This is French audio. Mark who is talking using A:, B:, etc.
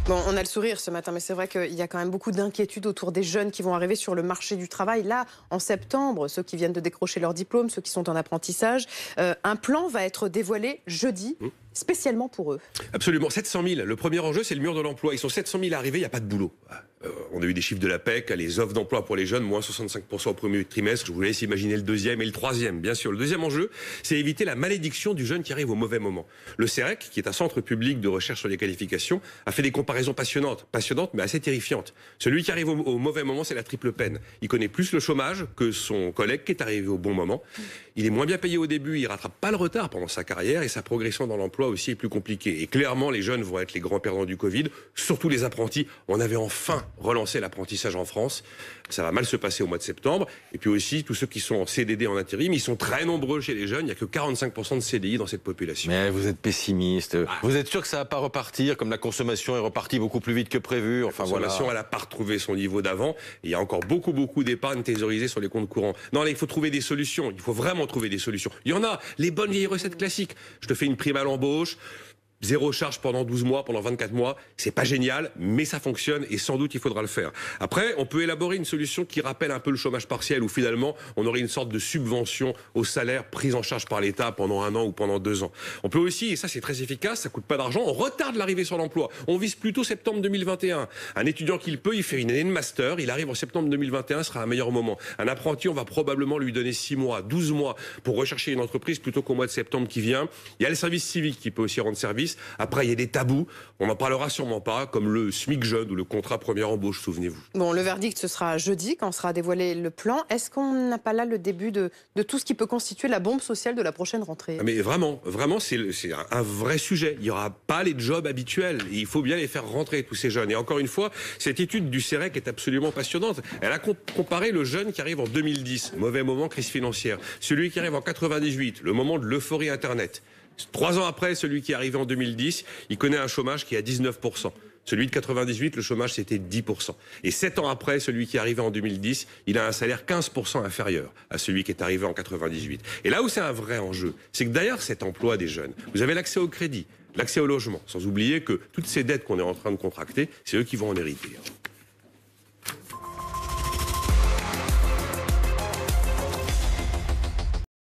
A: Bon, on a le sourire ce matin, mais c'est vrai qu'il y a quand même beaucoup d'inquiétudes autour des jeunes qui vont arriver sur le marché du travail. Là, en septembre, ceux qui viennent de décrocher leur diplôme, ceux qui sont en apprentissage, un plan va être dévoilé jeudi, spécialement pour eux.
B: Absolument, 700 000. Le premier enjeu, c'est le mur de l'emploi. Ils sont 700 000 à arriver, il n'y a pas de boulot. On a eu des chiffres de la PEC, les offres d'emploi pour les jeunes, moins 65% au premier trimestre. Je vous laisse imaginer le deuxième et le troisième, bien sûr. Le deuxième enjeu, c'est éviter la malédiction du jeune qui arrive au mauvais moment. Le CEREC, qui est un centre public de recherche sur les qualifications, a fait des comparaisons passionnantes mais assez terrifiantes. Celui qui arrive au mauvais moment, c'est la triple peine. Il connaît plus le chômage que son collègue qui est arrivé au bon moment. Il est moins bien payé au début, il rattrape pas le retard pendant sa carrière et sa progression dans l'emploi aussi est plus compliquée. Et clairement, les jeunes vont être les grands perdants du Covid, surtout les apprentis. On avait enfin relancé l'apprentissage en France. Ça va mal se passer au mois de septembre. Et puis aussi, tous ceux qui sont en CDD en intérim, ils sont très nombreux chez les jeunes. Il n'y a que 45% de CDI dans cette population.
C: Mais vous êtes pessimiste. Vous êtes sûr que ça va pas repartir, comme la consommation est repartie beaucoup plus vite que prévu? Enfin,
B: la consommation, elle n'a pas retrouvé son niveau d'avant. Il y a encore beaucoup d'épargne thésaurisée sur les comptes courants. Non, là, il faut trouver des solutions. Il faut vraiment trouver des solutions. Il y en a, les bonnes vieilles recettes classiques. Je te fais une prime à l'embauche. Zéro charge pendant 12 mois, pendant 24 mois, c'est pas génial, mais ça fonctionne et sans doute il faudra le faire. Après, on peut élaborer une solution qui rappelle un peu le chômage partiel où finalement on aurait une sorte de subvention au salaire prise en charge par l'État pendant 1 an ou pendant 2 ans. On peut aussi, et ça c'est très efficace, ça coûte pas d'argent, on retarde l'arrivée sur l'emploi. On vise plutôt septembre 2021. Un étudiant qui le peut, il fait une année de master, il arrive en septembre 2021, ce sera un meilleur moment. Un apprenti, on va probablement lui donner 6 mois, 12 mois pour rechercher une entreprise plutôt qu'au mois de septembre qui vient. Il y a le service civique qui peut aussi rendre service. Après, il y a des tabous, on n'en parlera sûrement pas, comme le SMIC jeune ou le contrat première embauche, souvenez-vous.
A: Bon, le verdict, ce sera jeudi, quand sera dévoilé le plan. Est-ce qu'on n'a pas là le début de tout ce qui peut constituer la bombe sociale de la prochaine rentrée?
B: Mais vraiment, c'est un vrai sujet. Il n'y aura pas les jobs habituels. Il faut bien les faire rentrer, tous ces jeunes. Et encore une fois, cette étude du CEREC est absolument passionnante. Elle a comparé le jeune qui arrive en 2010, mauvais moment, crise financière. Celui qui arrive en 98, le moment de l'euphorie Internet. 3 ans après, celui qui est arrivé en 2010, il connaît un chômage qui est à 19%. Celui de 98, le chômage, c'était 10%. Et 7 ans après, celui qui est arrivé en 2010, il a un salaire 15% inférieur à celui qui est arrivé en 98. Et là où c'est un vrai enjeu, c'est que derrière cet emploi des jeunes, vous avez l'accès au crédit, l'accès au logement, sans oublier que toutes ces dettes qu'on est en train de contracter, c'est eux qui vont en hériter.